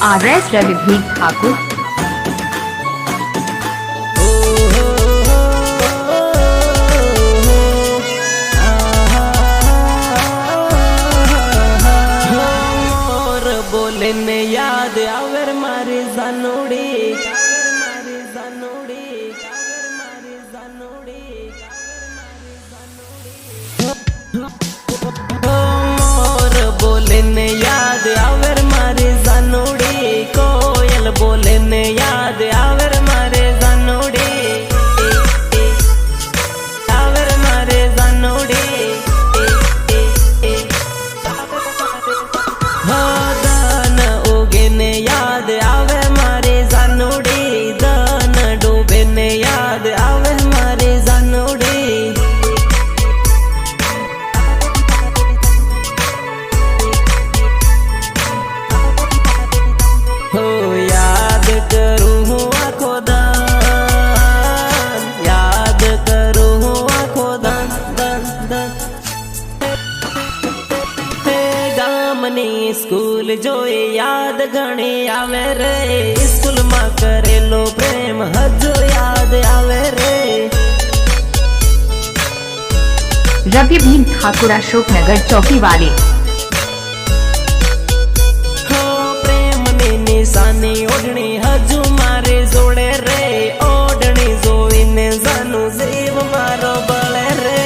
RS रविभीर Thakur. बोले ने याद आवर मारी जानोड़ी मोर बोले ने याद आवर मारी जानोड़ी कोयल बोले ने याद आवर मारे जानोड़ी आवर मारे जानोड़ी दान उगे ने याद आवे मारे जानोड़ी दान डूबे ने याद आवे मारे जानोड़ी हो याद करूँ हूँ आँखों दान याद करूँ हूँ आँखों दान दान दान गामनी स्कूल जोई याद घणी आवे रे स्कूल में करेलो प्रेम हजो याद आवे रे रविभीर ठाकुर अशोकनगर चौकी वाले। निशानी ओढ़नी हजू मारे जोड़े रे ओढ़नी जोईने जानू जीव मारो बळे रे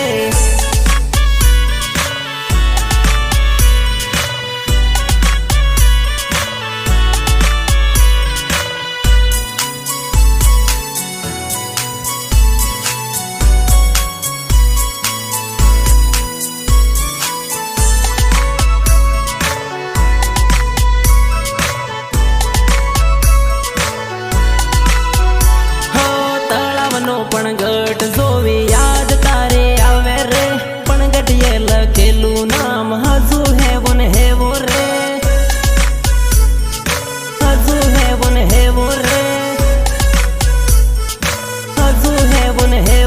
पण गट जोवी याद तारे आवे रे पण गटिये लखेलू नाम हजू है वो रे हजू है वो रे हजू है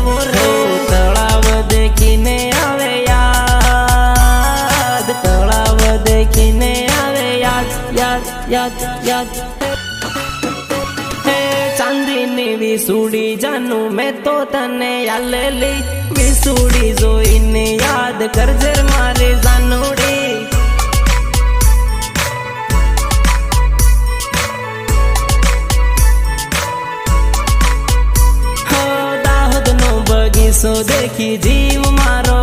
वो रे तलाव देखीने आवे याद तलाव देखीने आवे याद याद याद याद चांदीनी विसूड़ी जानू मैं तो तने यालेली विसूड़ी जोईने याद करजे मारे जानोड़ी हो दाहोद नो बगीचो देखी जीव मारो